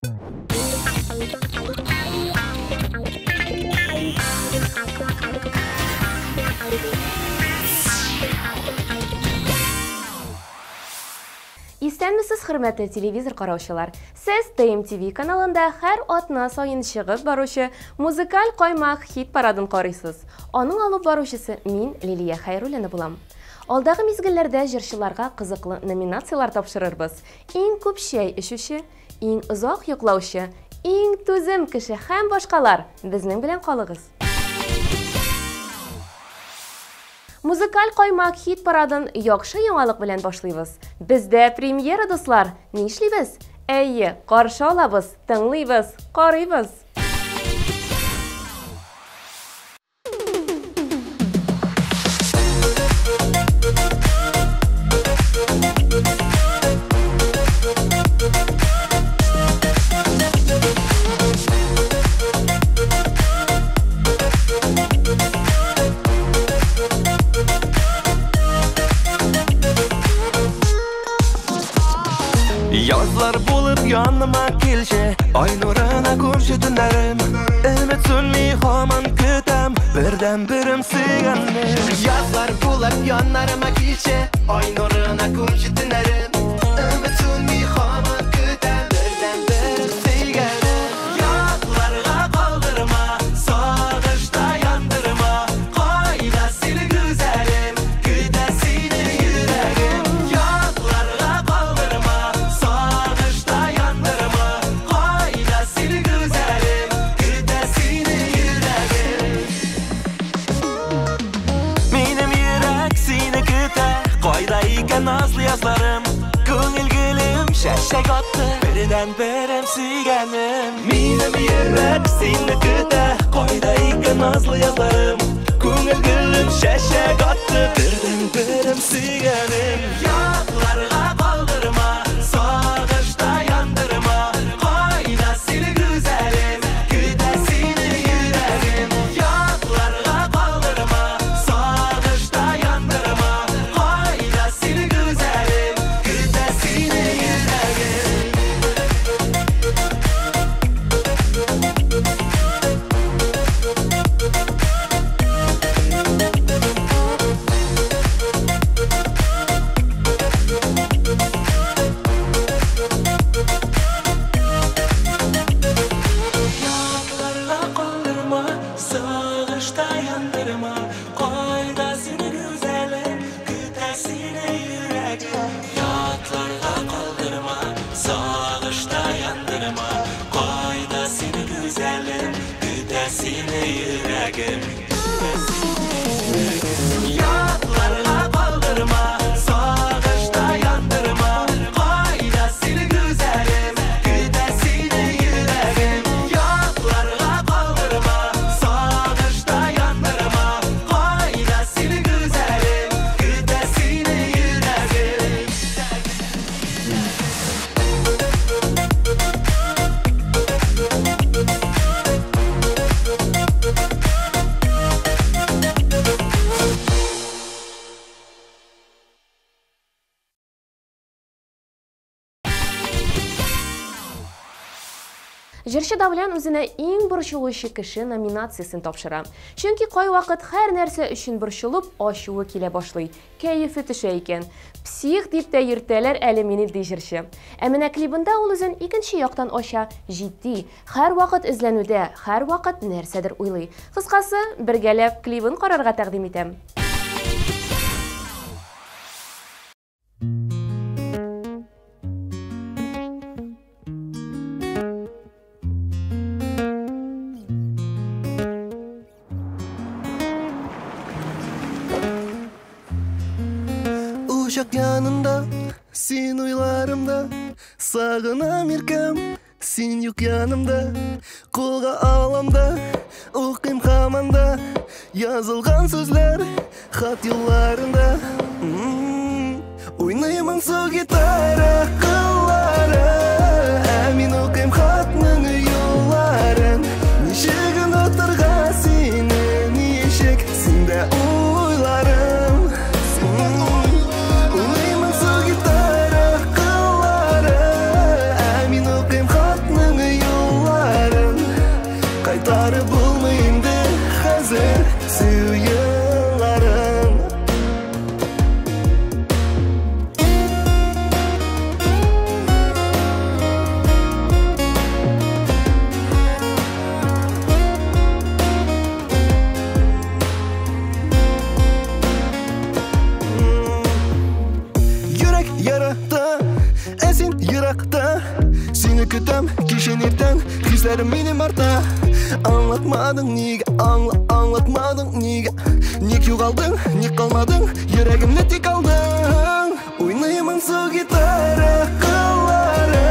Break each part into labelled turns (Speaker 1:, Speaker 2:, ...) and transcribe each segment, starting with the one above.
Speaker 1: Исәнмесез, хөрмәтле телевизор караучылар. Сез ТМТV каналында һәр атна сайын чыгып баручы музыкаль каймак хит парадын карыйсыз. Аның алып баручысы мин, Лилия Хәйруллина булам. Алдагы мизгелләрдә җырчыларга кызыклы номинациялар тапшырырбыз. Иң күп чәй эчүче, иң озак йоклаучы, иң түзем кеше һәм башкалар. Безнең белән калыгыз. Музыкаль каймак хит парадын яхшы яңалык белән башлыйбыз. Бездә премьера, дуслар. Ни эшлибез? Әйе, каршы алабыз, тыңлыйбыз, карыйбыз.
Speaker 2: Yazlar bulup yanıma kelşe, ay nuruna ko'rshi tunlarim. Ümit sönmey hamon kutam, birden birim suyganni. Yazlar bulup yanlarıma kelşe, ay nuruna ko'rshi tunlarim. Ümit sönmey hamon kutam, birden birim suyganni. Yodlarga qoldirma, sog'ishda yandırma. Qayda seni güzelim, kuta seni yuragim. Yodlarga qoldirma, sog'ishda yandırma. Qayda seni güzelim, kuta seni yuragim. Menim yurak seni kuta, qayda ekan nazlı yazlarım. Ko'ngil gulim shashak otdi, birdan birim suyganim. Menim yurak seni kuta, qayda ekan nazlı yazlarım. Ko'ngil gulim shashak otdi, birdan birim suyganim. Yodlarga qoldirma, sog'ishda yandırma. Qayda seni güzelim, kuta seni yuragim. Yodlarga qoldirma, sog'ishda yandırma. Qayda seni güzelim, kuta seni yuragim. Yodlarga qoldirma, sog'ishda yandırma. Qayda seni güzelim, kuta seni yuragim. Yodlarga qoldirma, sog'ishda yandırma. Qayda seni güzelim, kuta seni yuragim. Yodlarga qoldirma, sog'ishda yandırma. Qayda seni güzelim, kuta seni yuragim. Yodlarga qoldirma, sog'ishda yandırma. Qayda seni güzelim, kuta seni yuragim.
Speaker 1: Җырчы Давлян үзенә иң борчылучы кеше номинациясын тапшыра. Чөнки кай вакыт һәр нәрсә өчен борчылып, ачуы килә башлый, кәефе төшә икән. Псих дип тә йөртәләр әле мине ди җырчы. Ә менә клибында ул үзен икенче яктан ача, җитди, һәр вакыт эзләнүдә, һәр вакыт нәрсәдер уйлый. Кыскасы, бергәләп клибын карарга тәкъдим итәм.
Speaker 2: Uşak yanında, sen uylarımda. Sağınam irkem, sen yok yanımda. Kolga alamda, okuyum hamanda. Yazılgan sözler, hat yollarında. Oynayamam su gitara, kıllara. Emin okuyum hatның yolların. Nişegin oturga seni, nişek sende uylarım. Oynayamam su gitara, kıllara. Emin okuyum hatның Seni kütem kişin erten Hislerim benim arta Anlatmadın niga anlatmadın niga Ник yo'qolding ник kalmadın Yüreğimde tek aldın Oynayman su gitara qilları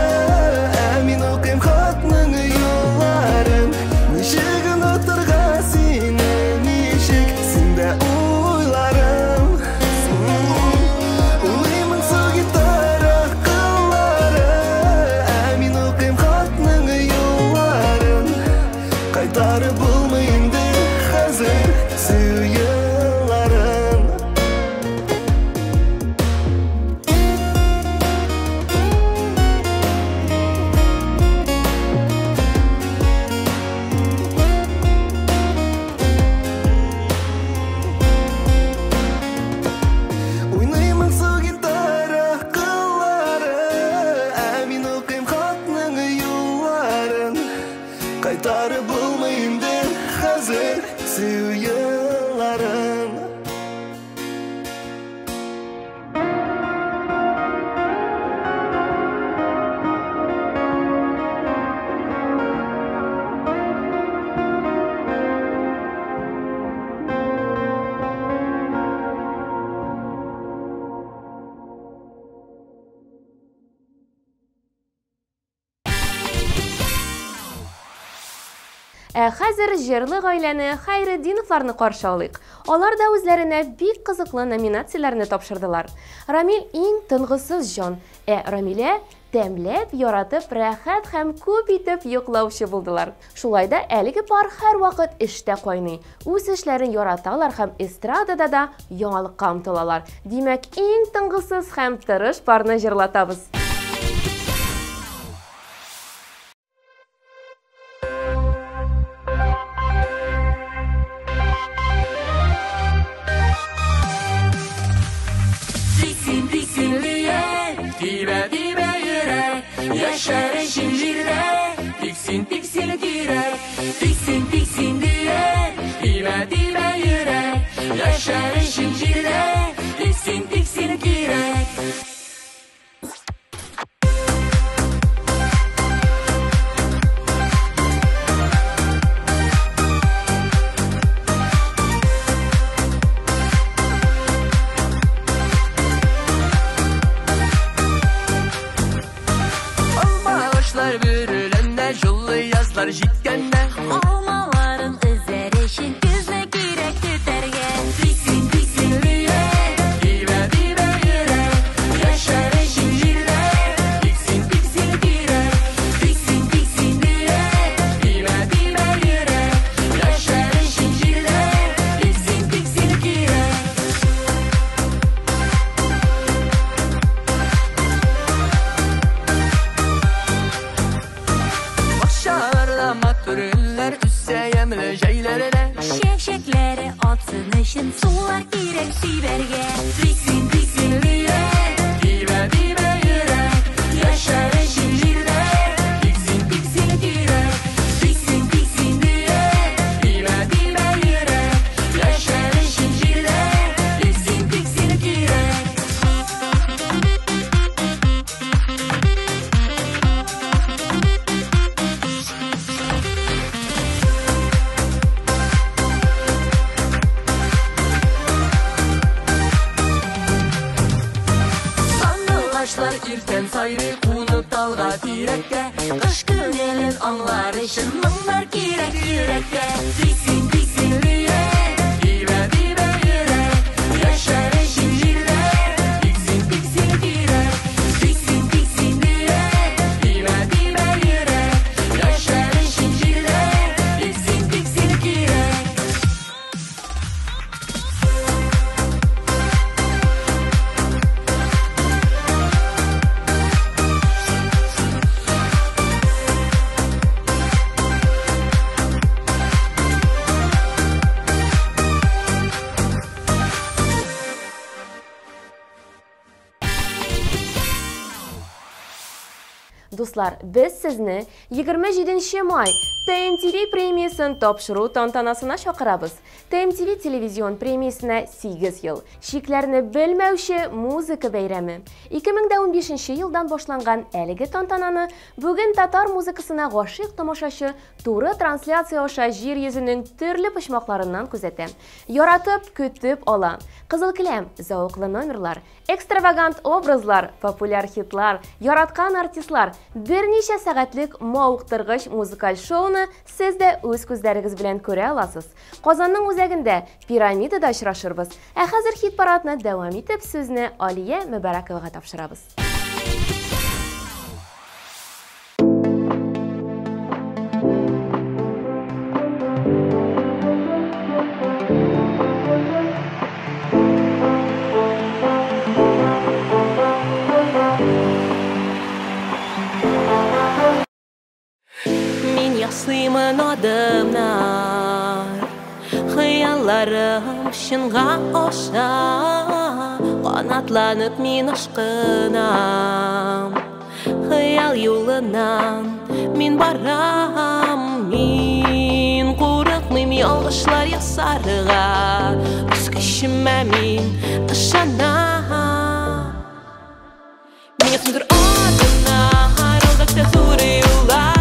Speaker 2: Amin o'qim xatning yo'llarin Nishigin o'tirgan seni nishig Senda o'ylarim Oynayman su gitara qilları Amin o'qim xatning yo'llarin Qaytarib bo'lmaydi hozir suyunlarin Oynayman su gitara qilları Amin o'qim xatning yo'llarin Qaytarib bo'lmaydi hozir suyunlarin
Speaker 1: Хәзер җырлы гаиләне Хәйретдиновларны каршы алыйк. Алар да үзләренә бик кызыклы номинацияләрне тапшырдылар. Рамил иң тынгысыз җан, Рамилә тәмләп, яратып, рәхәт һәм күп итеп йоклаучы булдылар. Шулай да әлеге пар һәрвакыт эштә кайный. Үз эшләрен яраталар һәм эстрадада да яңалыкка омтылалар. Димәк, иң тынгысыз һәм тырыш парны җырлатабыз.
Speaker 3: Yaşarın şiirde Tiksin tiksin direk Tiksin tiksin diye Dibe dibe yürek Yaşarın şiirde Tiksin tiksin direk Bürülende jullu yazlar jitkende Almaların özerişin gözüne girek tüterge Tiksin tiksin diye Dibe dibe yürek Yaşarın şiirde Tiksin tiksin direk Tiksin tiksin diye Dibe dibe yürek Yaşarın şiirde Tiksin tiksin girek Aşağılarda matürüller üsse yemle şeylerine Şevşekleri atsın için sular girek siberge Tiksin tiksin diye Dibe dibe yürek Yaşarın şiirde Tiksin tiksin direk Tiksin tiksin diye Dibe dibe yürek Yaşarın şiirde Tiksin tiksin girek Başlar irten sayrı unut dalga direkte Kış günelin anlar için mınlar girek yürekte Tiksin tiksin diye Dibe dibe yürek Yaşarın şiirde Tiksin tiksin direk Tiksin tiksin diye Dibe dibe yürek Yaşarın şiirde Tiksin tiksin girek
Speaker 1: Дуслар, біз сізні 27 май TMTV премиясын тапшыру тантанасына шақырабыз. TMTV телевизион премиясына 8 ел. Шикләрне белмәүче музыка бәйрәме. 2015 елдан башланган әлеге тантананы бүген татар музыкасына гашыйк тамашачы туры трансляция аша җир йөзенең төрле почмакларыннан күзәтә. Яратып, көтеп ала. Кызыл киләм, зауыклы номерлар, экстравагант образлар, популяр хитлар, яраткан артистлар, берничә сәгатьлек мавыктыргыч музыкаль шоуны сез дә үз күзләрегез белән күрә аласыз. Казанның үзәгендә пирамидада очрашырбыз. Ә хәзер хит парадны дәвам итеп сүзне Алия Мөбәрәковага тапшырабыз.
Speaker 3: Ясыймын адымнар, хыялларым шынға аша, қанатланып мин ашқынам. Хыял юлынан мин барам, мин қорықмым ялғышлар ясарыға, үз күшіме мин ышанам. Мен ясымдыр адымнар, алдакта зуры юллар,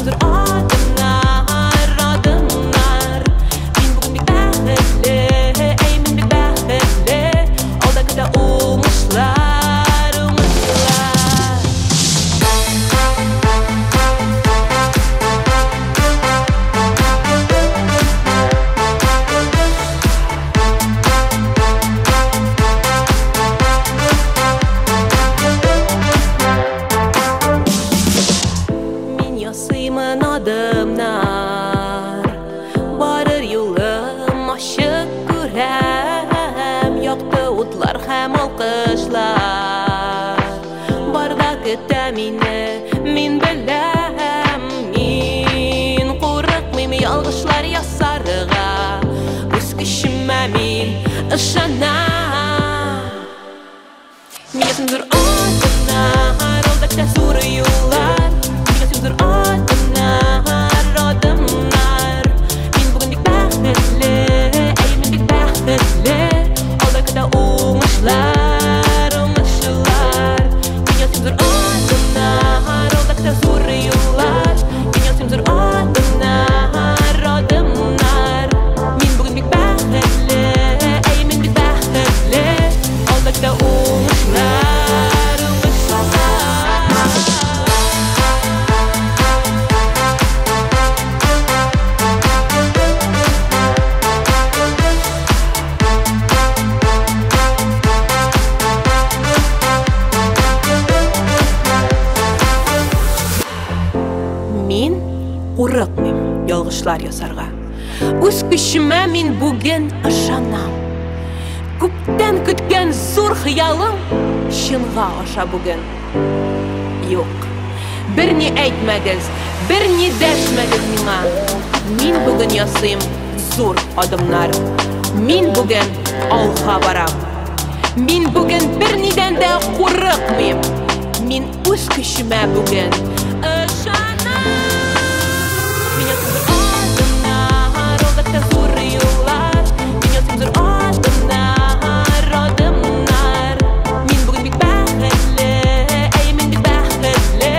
Speaker 3: Dur adımlar, adımlar. Min bugün bir bəhətli, ey min bir bəhətli. Alda qıda umuşlar, umuşlar. Ясыймын адымнар, барыр юлым ашык күрәм, яқты утлар һәм алкышлар. Барда көтә мине, мин беләм, мин курыкмыйм ялгышлар ясарыга, үз көчемә мин ышанам. Мин ясымдыр адымнар, алдакта зур юллар. Dur adımlar, adımlar. Min bugün bir bəhətli, ey min bir bəhətli. Alda qıda umuşlar, umuşlar. Min yasimdir adımlar, alda qıda zor yollar. Min yasimdir adımlar, adımlar. Min bugün bir bəhətli, ey min bir bəhətli. Alda qıda umuşlar, umuşlar. Курыкмыйм ялгышлар ясарга, үз күчемә мин бүген ышанам. Күптән көткән зур хыялым чынга аша бүген. Юк, берни әйтмәгез, берни дәшмәгез миңа. Мин бүген ясыйм зур адымнар. Мин бүген алга барам. Мин бүген бернидән дә курыкмыйм. Мин үз күчемә бүген ышанам. Min yasimdir adımlar, aldakta zor yollar. Min yasimdir adımlar, adımlar. Min bugün bir bəhətli, ey min bir bəhətli.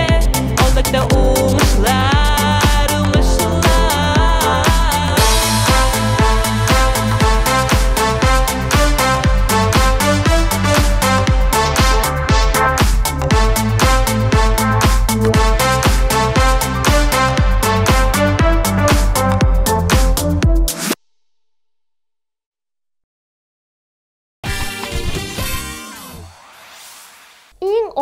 Speaker 3: Aldakta umuşlar, umuşlar.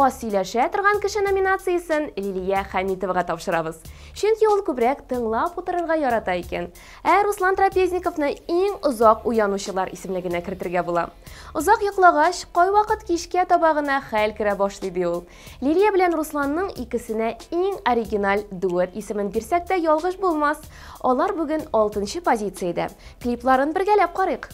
Speaker 1: Аз сөйләшә торган кеше номинациясын Лилия Хәмитовага тапшырабыз. Чөнки ул күбрәк тыңлап утырырга ярата икән. Ә Руслан Трапезниковны иң озак уянучылар исемлегенә кертергә була. Озак йоклагач, кайвакыт кичкә табагына хәл керә башлый ди ул. Лилия белән Русланның икесенә иң оригиналь дуэт исемен бирсәк тә ялгыш булмас. Алар бүген 6нчы позициядә. Клипларын бергәләп карыйк.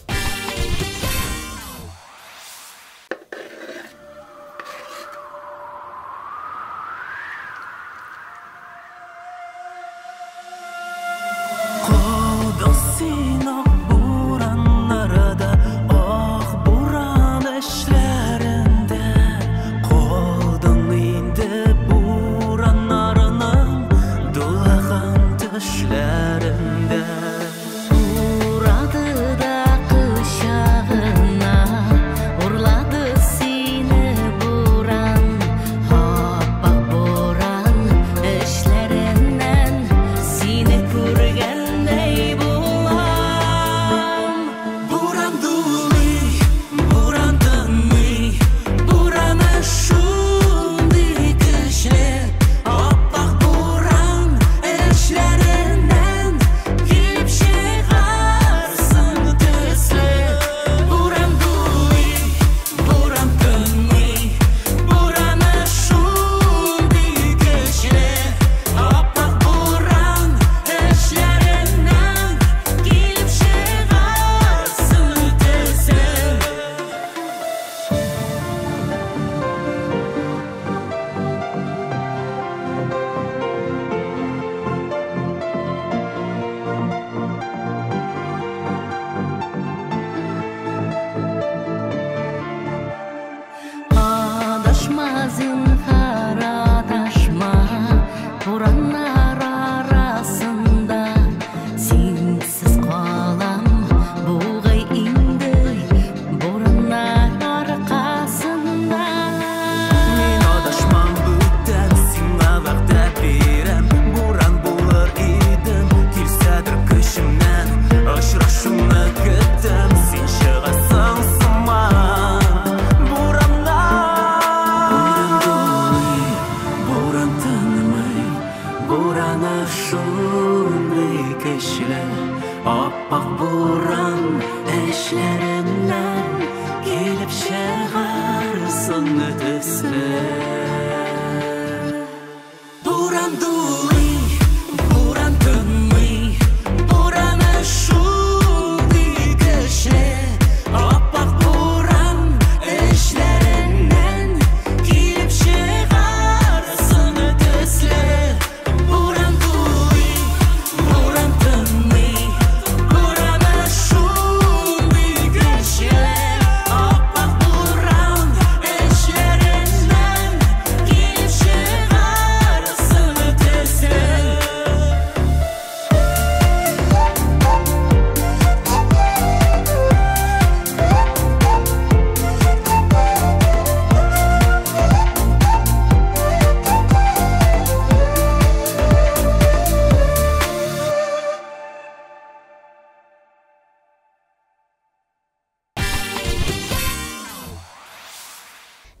Speaker 4: Бураны шундый көчле, аппак буран эшләреннән килеп чыгарсын төсле. Буран дулый, буран тынмый, бураны шундый көчле, аппак буран эшләреннән килеп чыгарсын төсле. Буран дулый, буран тынмый, бураны шундый көчле, аппак буран эшләреннән килеп чыгарсын төсле.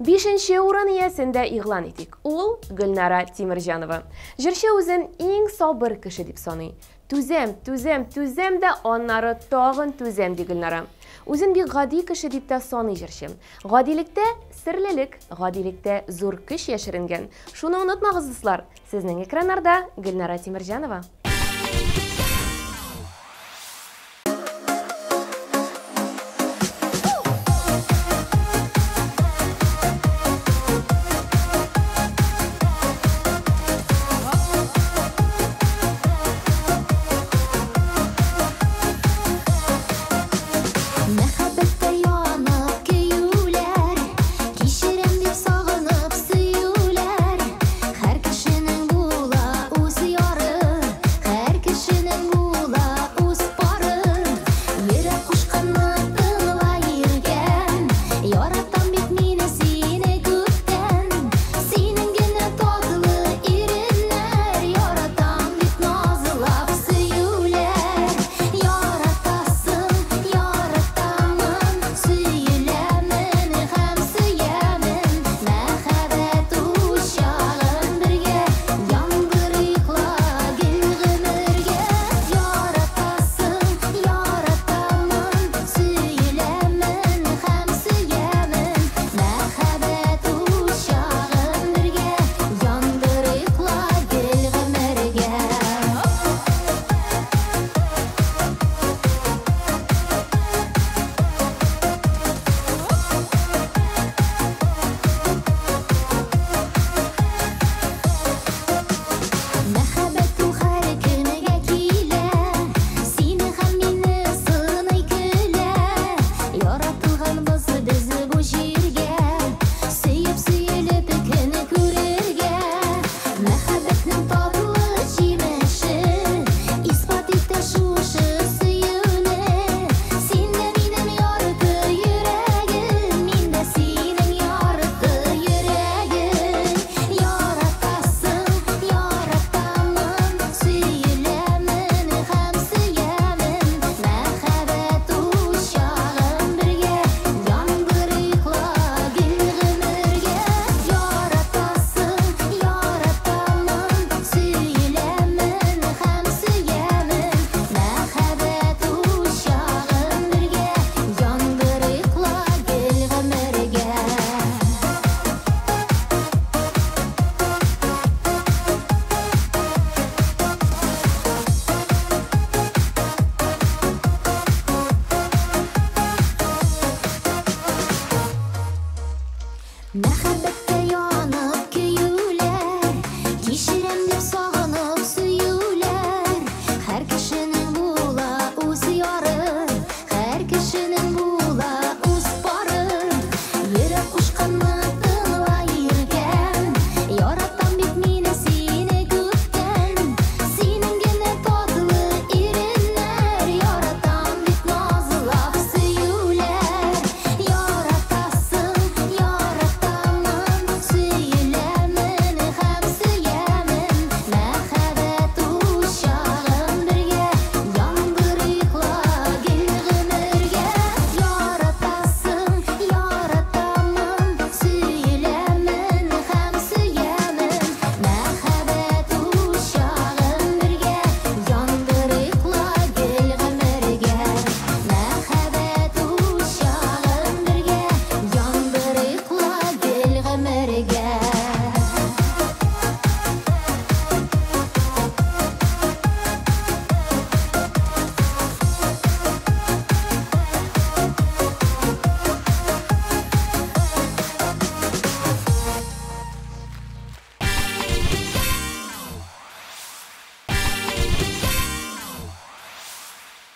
Speaker 1: Бишенче урын иясендә игълан итик. Ул Гөлнара Тимирҗанова. Җырчы үзен иң сабыр кеше дип саный. Түзәм, түзәм, түзәм дә аннары тагын түзәм ди Гөлнара. Үзен бик гади кеше дип тә саный җырчы. Гадилектә серлелек, гадилектә зур көч яшеренгән. Шуны онытмагыз, дуслар. Сезнең экраннарда Гөлнара Тимирҗанова.
Speaker 5: Мәхәббәттә янып көюләр, кичерәм дип сагынып сөюләр. Һәр кешенең була үз яры,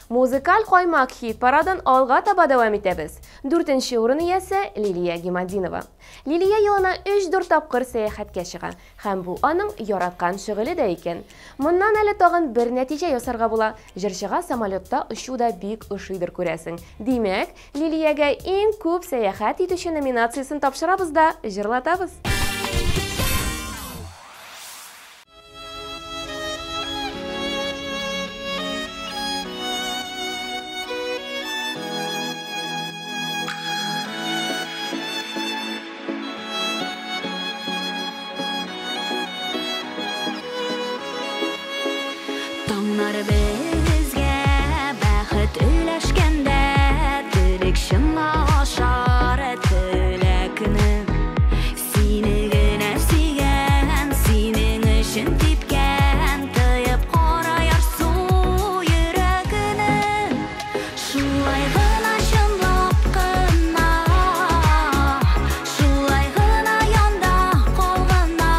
Speaker 1: Музыкаль каймак хит парадан алга таба дәвам итәбез. 4нче урын иясе Лилия Гимадинова. Лилия елына 3-4 тапкыр сәяхәткә чыга һәм бу аның яраткан шөгыле дә икән. Моннан әле тагын бер нәтиҗә ясарга була. Җырчыга самолетта очу да бик ошыйдыр күрәсең. Димәк, Лилиягә иң күп сәяхәт итүче номинациясын тапшырабыз да җырлатабыз.
Speaker 5: Таңнар безгә бәхет өләшкәндә, телек шыңа ашар теләкне. Сине генә сөйгән, синең өчен типкән, тыеп кара ярсу йөрәгенә. Шулай гына чынлап кына, шулай гына янда калгана.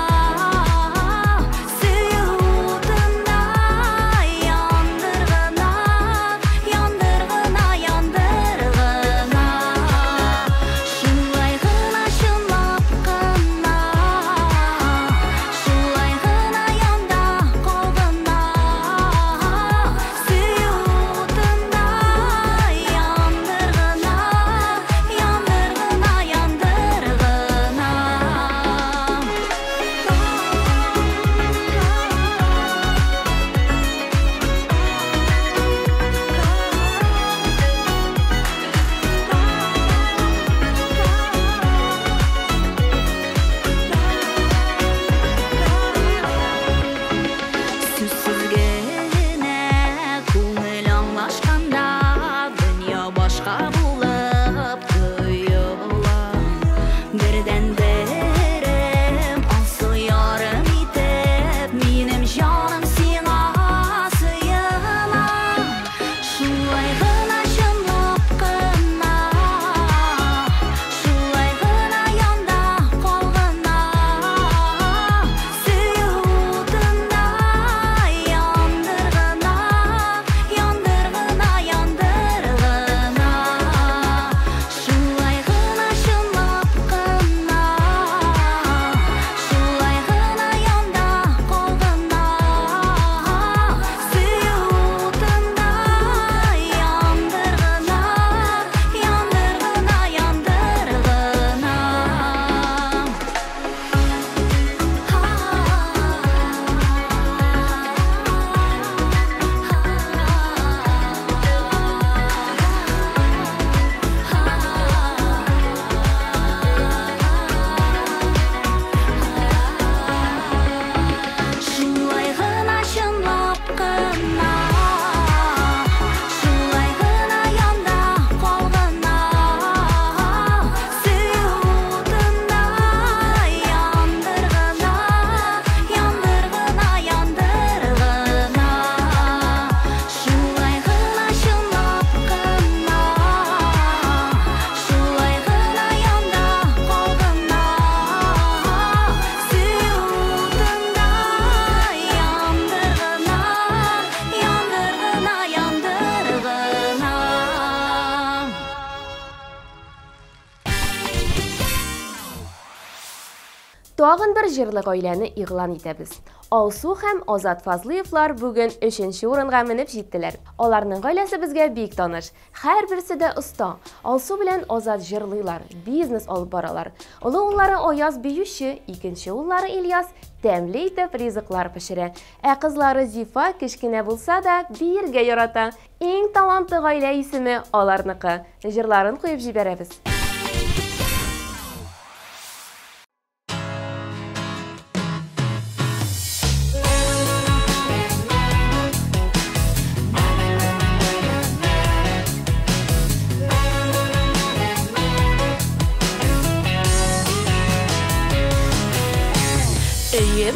Speaker 1: Тагын бер җырлы гаиләне игълан итәбез. Алсу һәм Азат Фазлыевлар бүген 3нче урынга менеп җиттеләр. Аларның гаиләсе безгә бик таныш. Һәрберсе дә оста. Алсу белән Азат җырлыйлар, бизнес алып баралар. Олы уллары Аяз биюче, икенче уллары Ильяс тәмле итеп ризыклар пешерә. Ә кызлары Зифа кечкенә булса да биергә ярата. Иң талантлы гаилә исеме аларныкы. Җырларын куеп җибәрәбез.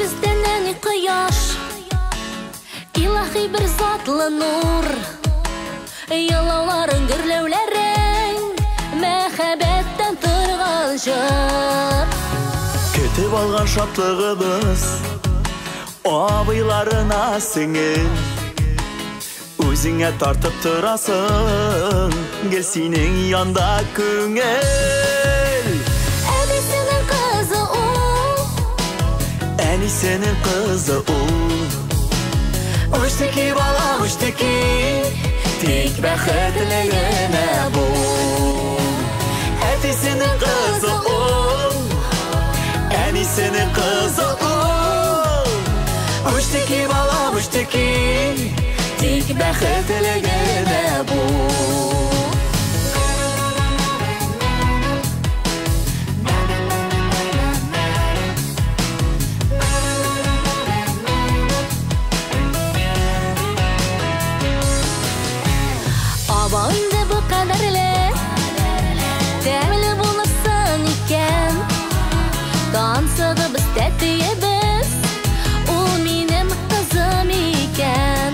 Speaker 5: Бездән әни кояш, илаһи бер затлы нур, ялауларың гөрләүләрең, мәхәббәттән торган җыр.
Speaker 2: Кетеп алган шатлыгыбыз абыйларына сеңел, Өзіңе тартып тұрасың, гел сенің янда көңіл.
Speaker 5: Әнисінің қызы ол,
Speaker 2: Әнисінің қызы ол. Үштікі бала, үштікі, тек бәхетлігіне бол. Әнисінің қызы ол, Әнисінің қызы ол. Үштікі бала, үштікі, тек бәхетлігіне бол.
Speaker 5: Abağında bu kadarla Təmili bulursan iken Dansağı biz tetiye biz O benim kızım iken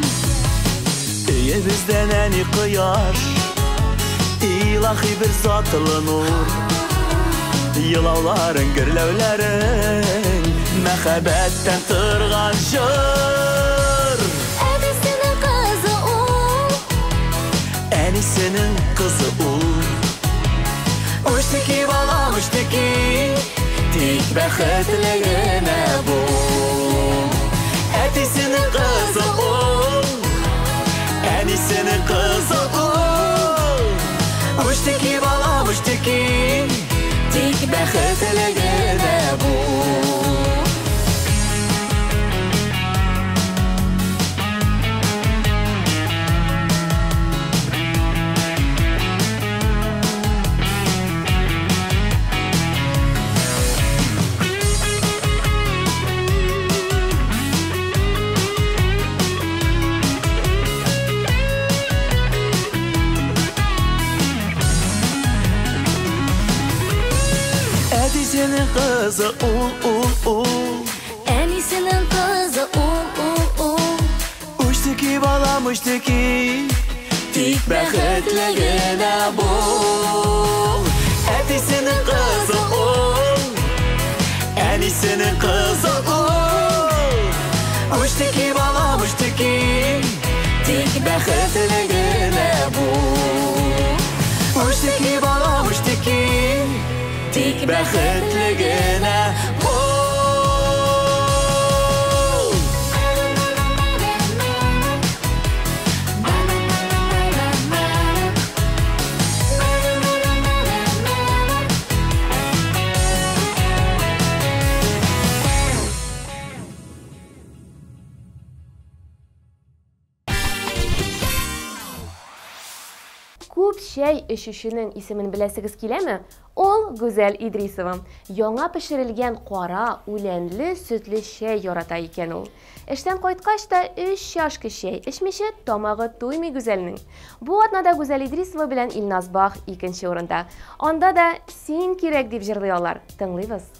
Speaker 2: Eye bizden eni kıyar, ilahi bir zatlı nur. Yılavların, gürlevlerin, mehabetten tırgan jır.
Speaker 5: Әнисінің қызы ол,
Speaker 2: Әнисінің қызы ол. Үштікі бала, үштікі, тек бәхетлігіне бол. Әнисінің қызы ол, Әнисінің қызы ол. Үштікі бала, үштікі, тек бәхетлігіне бол. Әнисінің қызы ол.
Speaker 5: Әнисінің қызы ол.
Speaker 2: Үштікі балам, үштікі, тек бәхетлігіне бол. Әнисінің қызы ол, Әнисінің қызы ол. Үштікі балам, үштікі, тек бәхетлігіне бол. Үштікі балам, үштікі, тек бәхетлігіне бол.
Speaker 1: Күп шәй эчүченең исемен беләсегез киләме? Ул Гүзәл Идрисова. Яңа пешерелгән кара, үләнле, сөтле шәй ярата икән ул. Эштән кайткач та 3 чашка шәй эчмичә тамагы туймый Гүзәлнең. Бу атнада Гүзәл Идрисова белән Илназ Бах 2нче урында. Анда да син кирәк дип җырлый алар. Тыңлыйбыз.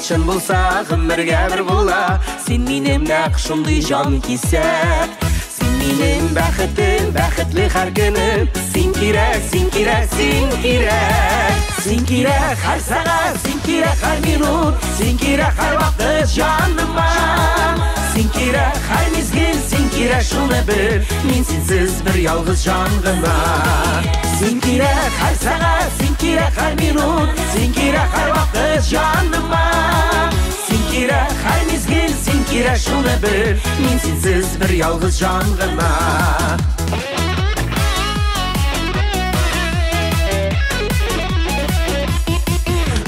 Speaker 4: Шын болса ғымырға бір бола, сен менің нақшымды жан кесек. Сен менің бәхітім, бәхітлі әр күнім. Сен керек, сен керек, сен керек. Сен керек әр сағат, сен керек әр минут. Сен керек әр вақыт жаныма. Сен керек әр мезгіл, сен керек шуны бір. Мен сенсіз бір ялғыз жан ғына. Сен керек әр сағат, сен керек әр минут. Сен керек әр вақыт жаныма. Сен керек әр мезгіл, сен керек шуны бір. Мен сенсіз бір ялғыз жан ғына.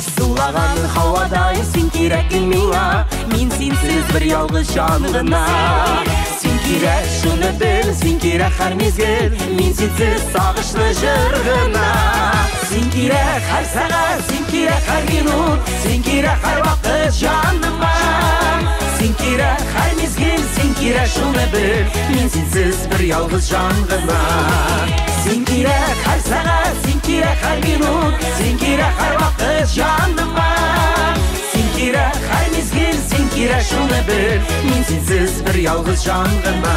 Speaker 4: Сулаған хауадай сен керекін миңа. Мен сенсіз бір ялғыз жан ғына. Сен керек шуны біл, сен керек әр мезгіл. Мен сенсіз сағышны жыр ғына. Сен керек әр сағат, сен керек әр минут. Сен керек әр вақыт жаныма. Сен керек kira şunu bil, men sensiz bir yalğız can gına. Sen kirek her saat, sen kirek her minut, sen kirek her vakit canıma. Sen kirek her mezgil, sen kirek şunu bil, men sensiz bir yalğız can gına.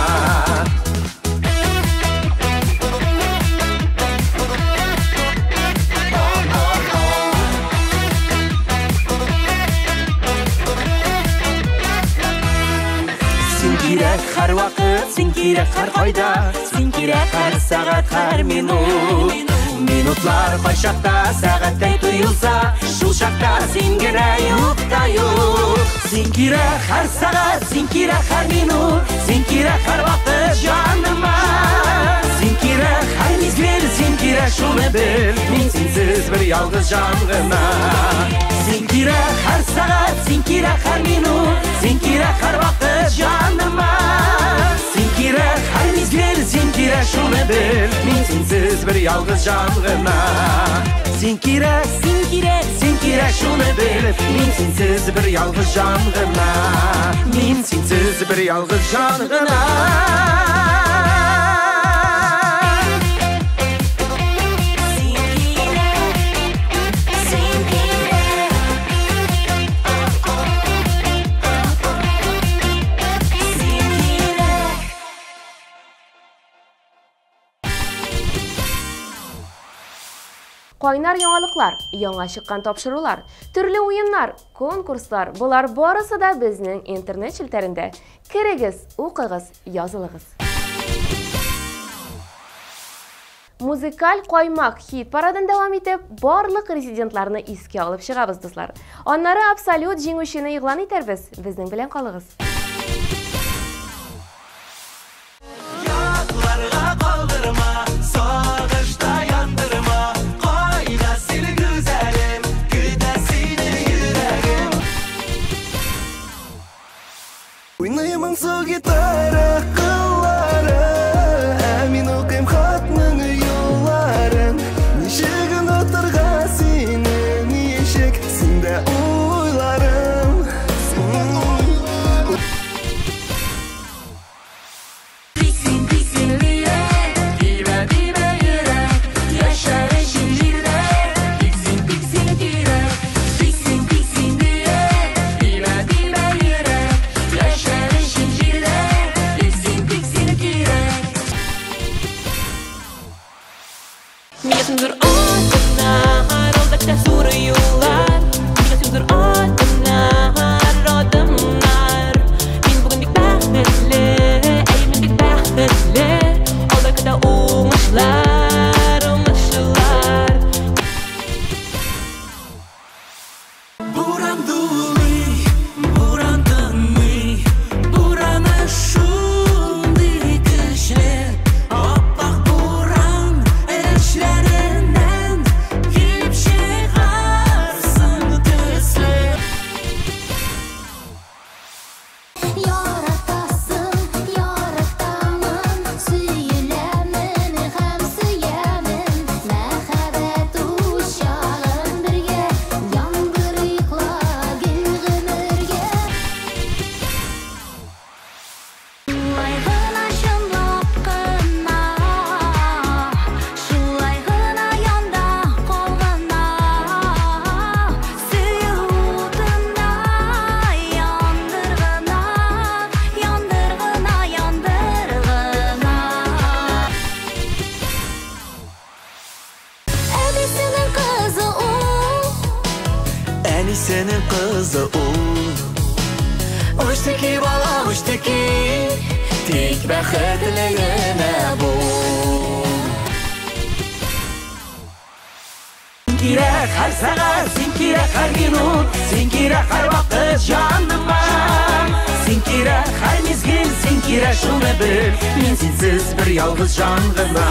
Speaker 4: Sen kirek her vakit, sen kirek her kayda, sen kirek her saat, her minut. Minutlar başakta, saatday tuyulsa, şul şakta sen gene yok da yok. Sen kirek her saat, sen kirek her minut, sen kirek her vakit canıma. Sen kirek her mezgil, sen kirek şunu bil, men sensiz bir yalğız canıma. Sen kirek her saat, sen kirek her minut, sen kirek her vakit canıma. Sen kirek her mezgil, sen kirek şunu bil, men sensiz bir yalğız canıma. Sen kirek, sen kirek, sen kirek şunu bil, men sensiz bir yalğız canıma. Men sensiz bir yalğız canıma.
Speaker 1: Qaynar яңалыклар, яңа чыккан тапшырулар, төрле уеннар, конкурслар, булар барысы да безнең интернет челтәрендә. Керегез, укыгыз, язылыгыз. Музыкаль каймак хит парадын дәвам итеп, барлык резидентларны искә алып чыгабыз, дуслар. Аннары абсолют җиңүчене игълан итәрбез. Безнең белән калыгыз.
Speaker 2: Уйнаймын су гитара кыллары, мин укыйм хатның юлларын. Ничегін отырға сені, ничек сендә уйларым.
Speaker 5: Биксин, биксин лирек, дибә, дибә йөрәк, яшәр өчен җирдә. Биксин, биксин кирәк, биксин, биксин лирек, дибә, дибә йөрәк, яшәр өчен җирдә. Биксин, биксин кирәк.
Speaker 3: Мигәсеңдер атыннар, алда зур юллар. Мигәсеңдер атыннар, адымнар. Мин бүген бик бәхетле, мин бик бәхетле. Алда көтә уңышлар, уңышлар.
Speaker 2: Буран дулый, буран тынмый, бураны шундый көчле. Аппак буран эшләреннән килеп чыгарсын төсле.
Speaker 5: Яратасың, яратамын, сөйләмен һәм сөямен. Мәхәббәт учагын бергә, яңгыр йоклагын гомергә. Шулай гына чынлап кына, шулай гына янда калгана. Сөю утында яндыргына, яндыргына, яндыргына. Әбисенең кызы ул,
Speaker 2: Әнисенең кызы ул. Уштыки бала, уштыки, тик бәхетле генә бу.
Speaker 4: Sen kirek her saat, sen kirek her minut, sen kirek her vakit canıma. Sen kirek her mezgil, sen kirek şunu bil, men sensiz bir yalğız can gına.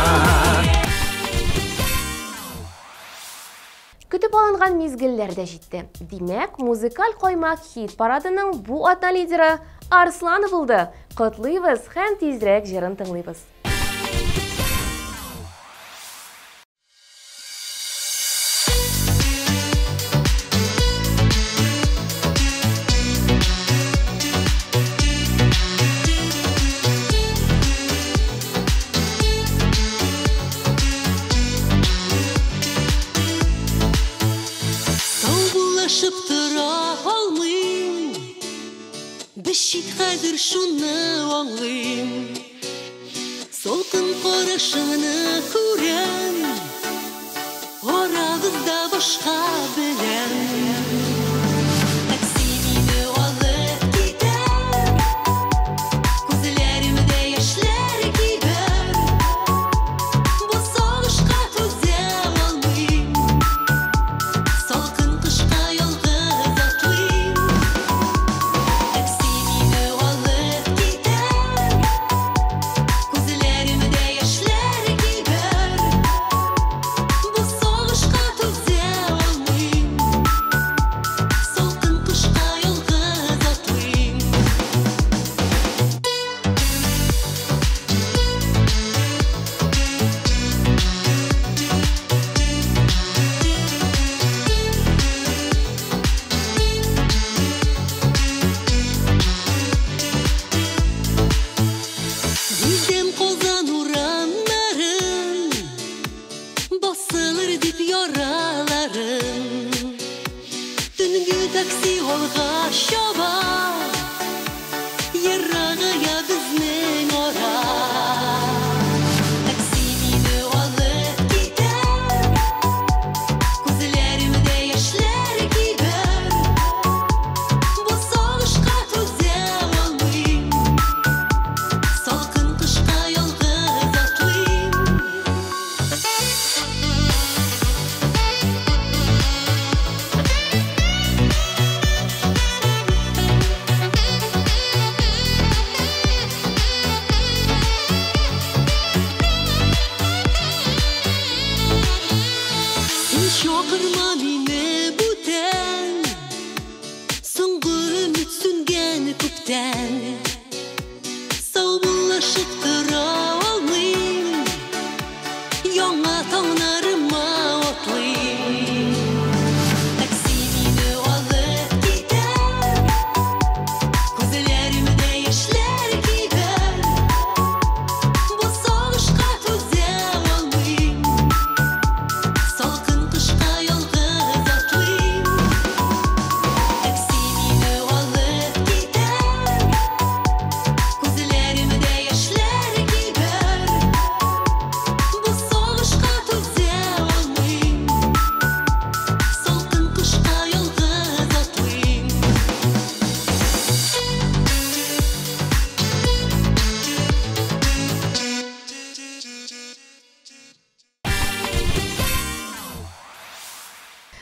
Speaker 1: Көтеп алынган мизгелләр дә җитте. Димәк, музыкаль каймак хит парадының бу атна лидеры Арслан булды. Котлыйбыз һәм тизрәк җырын тыңлыйбыз.
Speaker 3: Бешит хәзер шуны аңлыйм, солкын карашыңны күрәм, арагызда башка беләм. Такси мине алып китәр, күзләремдә яшьләр кибәр, бу сагышка түзә алмыйм, салкын кышка ялгыз атлыйм. Такси мине алып китәр, күзләремдә яшьләр кибәр, бу сагышка түзә алмыйм, салкын кышка ялгыз атлыйм. Yüzüm kozan uranların, basılır dip yaralarım. Döngü taksi olga şaba, yarağıya bizning ora. Taksi meni olib ketar, ko'zlarimda yoshlar kiyar, bu sog'ishqa to'za olmayim, salqin qishqa yolg'iz otlayim. Sen chaqirma meni butan, so'nggi umid so'ngan ko'kdan, savunlashib tura olmayim, yangi tonglarima otlayim. Taksi meni olib ketar, ko'zlarimda yoshlar kiyar, bu sog'ishqa to'za olmayim, salqin qishqa yolg'iz otlayim. Taksi meni olib ketar, ko'zlarimda yoshlar kiyar, bu sog'ishqa to'za olmayim, salqin qishqa yolg'iz otlayim.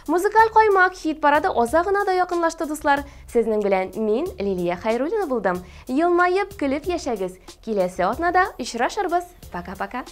Speaker 1: Музыкаль каймак хит парады оза гына да якынлашты, дуслар. Сезнең белән мин Лилия Хайруллина булдым. Елмаеп, көлеп яшәгез. Киләсе атнада очрашырбыз. Пока-пока.